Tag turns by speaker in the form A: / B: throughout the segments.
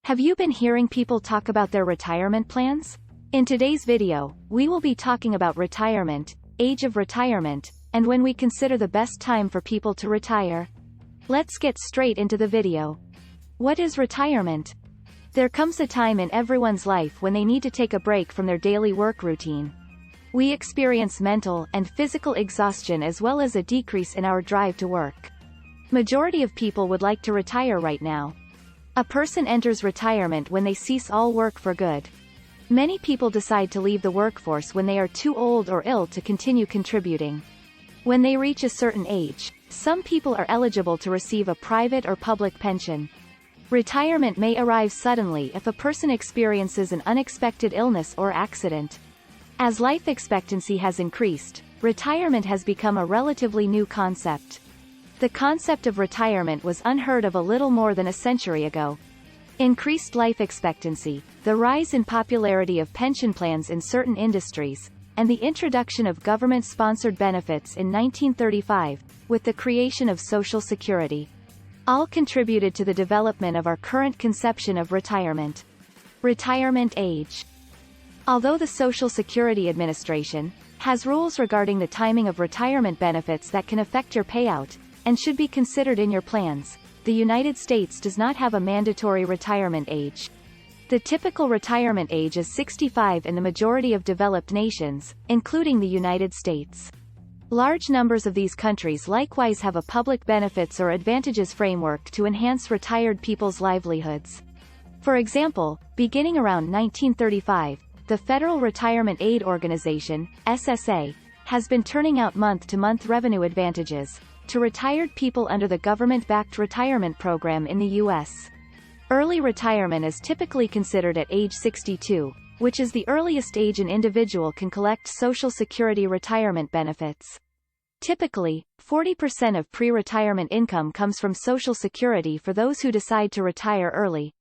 A: Have you been hearing people talk about their retirement plans? In today's video, we will be talking about retirement, age of retirement, and when we consider the best time for people to retire. Let's get straight into the video. What is retirement? There comes a time in everyone's life when they need to take a break from their daily work routine. We experience mental and physical exhaustion as well as a decrease in our drive to work. Majority of people would like to retire right now. A person enters retirement when they cease all work for good. Many people decide to leave the workforce when they are too old or ill to continue contributing. When they reach a certain age, some people are eligible to receive a private or public pension. Retirement may arrive suddenly if a person experiences an unexpected illness or accident. As life expectancy has increased, retirement has become a relatively new concept. The concept of retirement was unheard of a little more than a century ago. Increased life expectancy, the rise in popularity of pension plans in certain industries, and the introduction of government-sponsored benefits in 1935, with the creation of Social Security, all contributed to the development of our current conception of retirement. Retirement age. Although the Social Security Administration has rules regarding the timing of retirement benefits that can affect your payout, and should be considered in your plans, the United States does not have a mandatory retirement age. The typical retirement age is 65 in the majority of developed nations, including the United States. Large numbers of these countries likewise have a public benefits or advantages framework to enhance retired people's livelihoods. For example, beginning around 1935, the Federal Retirement Aid Organization, SSA, has been turning out month-to-month revenue advantages to retired people under the government-backed retirement program in the U.S. Early retirement is typically considered at age 62, which is the earliest age an individual can collect Social Security retirement benefits. Typically, 40% of pre-retirement income comes from Social Security for those who decide to retire early.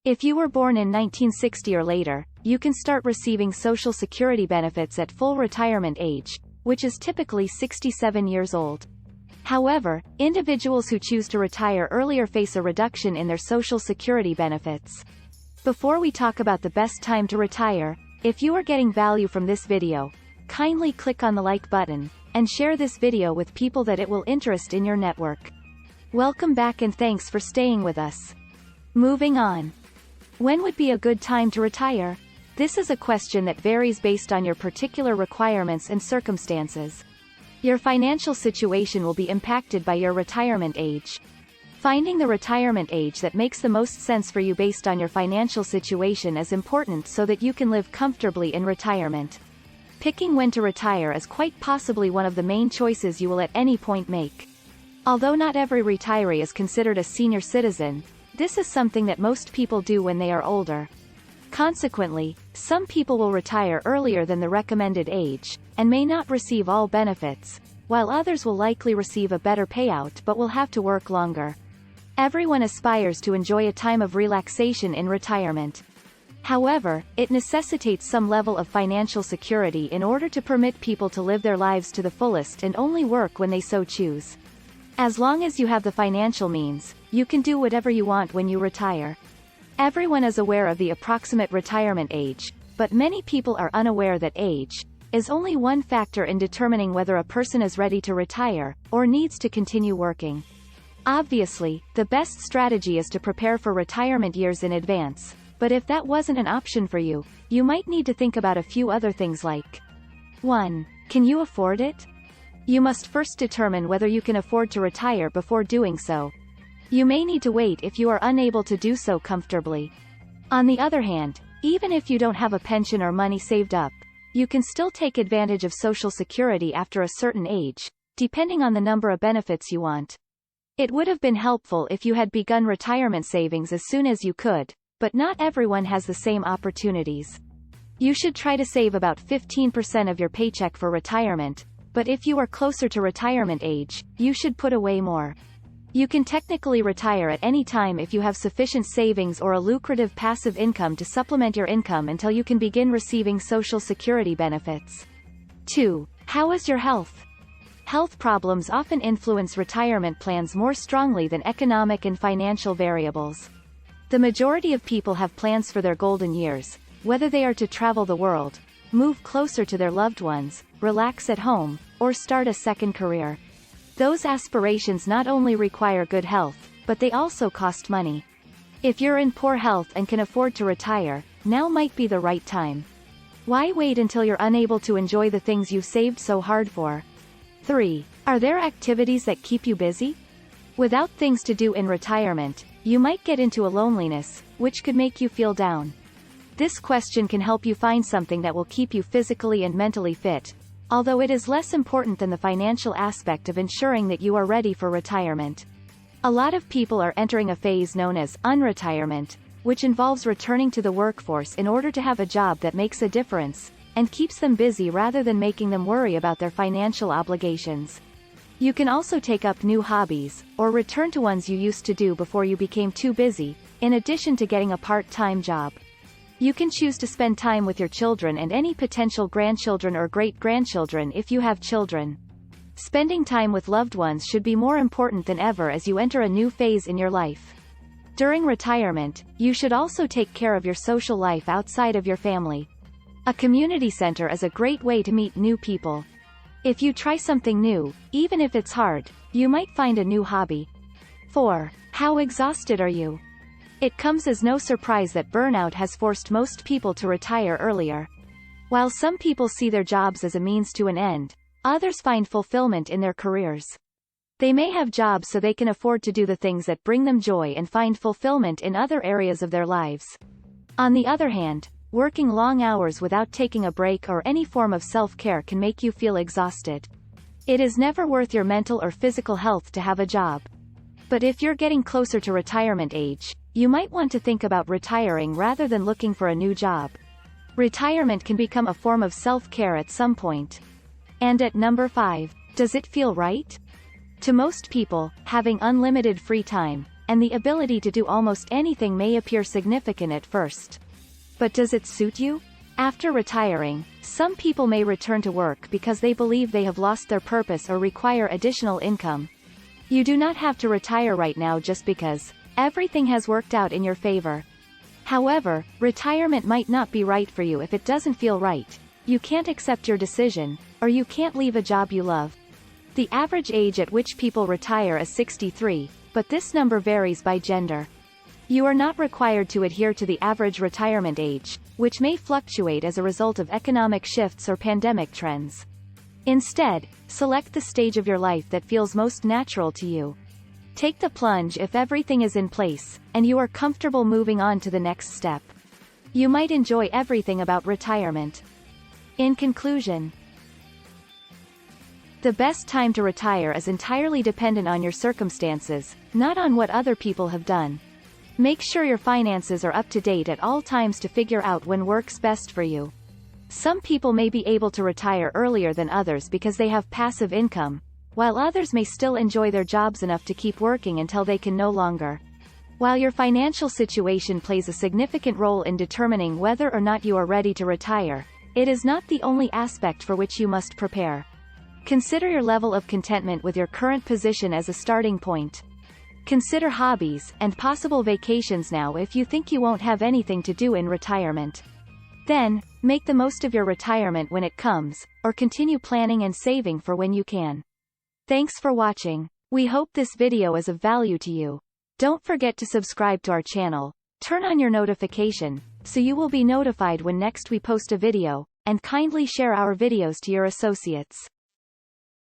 A: If you were born in 1960 or later, you can start receiving Social Security benefits at full retirement age, which is typically 67 years old. However, individuals who choose to retire earlier face a reduction in their Social Security benefits. Before we talk about the best time to retire, if you are getting value from this video, kindly click on the like button, and share this video with people that it will interest in your network. Welcome back and thanks for staying with us. Moving on. When would be a good time to retire? This is a question that varies based on your particular requirements and circumstances. Your financial situation will be impacted by your retirement age. Finding the retirement age that makes the most sense for you based on your financial situation is important so that you can live comfortably in retirement. Picking when to retire is quite possibly one of the main choices you will at any point make. Although not every retiree is considered a senior citizen, this is something that most people do when they are older. Consequently, some people will retire earlier than the recommended age, and may not receive all benefits, while others will likely receive a better payout but will have to work longer. Everyone aspires to enjoy a time of relaxation in retirement. However, it necessitates some level of financial security in order to permit people to live their lives to the fullest and only work when they so choose. As long as you have the financial means, you can do whatever you want when you retire. Everyone is aware of the approximate retirement age, but many people are unaware that age is only one factor in determining whether a person is ready to retire, or needs to continue working. Obviously, the best strategy is to prepare for retirement years in advance, but if that wasn't an option for you, you might need to think about a few other things like 1. Can you afford it? You must first determine whether you can afford to retire before doing so. You may need to wait if you are unable to do so comfortably. On the other hand, even if you don't have a pension or money saved up, you can still take advantage of Social Security after a certain age, depending on the number of benefits you want. It would have been helpful if you had begun retirement savings as soon as you could, but not everyone has the same opportunities. You should try to save about 15% of your paycheck for retirement, but if you are closer to retirement age, you should put away more. You can technically retire at any time if you have sufficient savings or a lucrative passive income to supplement your income until you can begin receiving Social Security benefits. 2. How is your health? Health problems often influence retirement plans more strongly than economic and financial variables. The majority of people have plans for their golden years, whether they are to travel the world, move closer to their loved ones, relax at home, or start a second career. Those aspirations not only require good health, but they also cost money. If you're in poor health and can afford to retire, now might be the right time. Why wait until you're unable to enjoy the things you've saved so hard for? 3. Are there activities that keep you busy? Without things to do in retirement, you might get into a loneliness, which could make you feel down. This question can help you find something that will keep you physically and mentally fit, although it is less important than the financial aspect of ensuring that you are ready for retirement. A lot of people are entering a phase known as unretirement, which involves returning to the workforce in order to have a job that makes a difference, and keeps them busy rather than making them worry about their financial obligations. You can also take up new hobbies, or return to ones you used to do before you became too busy, in addition to getting a part-time job. You can choose to spend time with your children and any potential grandchildren or great-grandchildren if you have children. Spending time with loved ones should be more important than ever as you enter a new phase in your life. During retirement, you should also take care of your social life outside of your family. A community center is a great way to meet new people. If you try something new, even if it's hard, you might find a new hobby. 4. How exhausted are you? It comes as no surprise that burnout has forced most people to retire earlier. While some people see their jobs as a means to an end, others find fulfillment in their careers. They may have jobs so they can afford to do the things that bring them joy and find fulfillment in other areas of their lives. On the other hand, working long hours without taking a break or any form of self-care can make you feel exhausted. It is never worth your mental or physical health to have a job. But if you're getting closer to retirement age, you might want to think about retiring rather than looking for a new job. Retirement can become a form of self-care at some point. And at number 5, does it feel right? To most people, having unlimited free time, and the ability to do almost anything may appear significant at first. But does it suit you? After retiring, some people may return to work because they believe they have lost their purpose or require additional income. You do not have to retire right now just because everything has worked out in your favor. However, retirement might not be right for you if it doesn't feel right, you can't accept your decision, or you can't leave a job you love. The average age at which people retire is 63, but this number varies by gender. You are not required to adhere to the average retirement age, which may fluctuate as a result of economic shifts or pandemic trends. Instead, select the stage of your life that feels most natural to you. Take the plunge if everything is in place, and you are comfortable moving on to the next step. You might enjoy everything about retirement. In conclusion, the best time to retire is entirely dependent on your circumstances, not on what other people have done. Make sure your finances are up to date at all times to figure out when works best for you. Some people may be able to retire earlier than others because they have passive income, while others may still enjoy their jobs enough to keep working until they can no longer. While your financial situation plays a significant role in determining whether or not you are ready to retire, it is not the only aspect for which you must prepare. Consider your level of contentment with your current position as a starting point. Consider hobbies and possible vacations now if you think you won't have anything to do in retirement. Then, make the most of your retirement when it comes, or continue planning and saving for when you can. Thanks for watching. We hope this video is of value to you. Don't forget to subscribe to our channel, turn on your notification, so you will be notified when next we post a video, and kindly share our videos to your associates.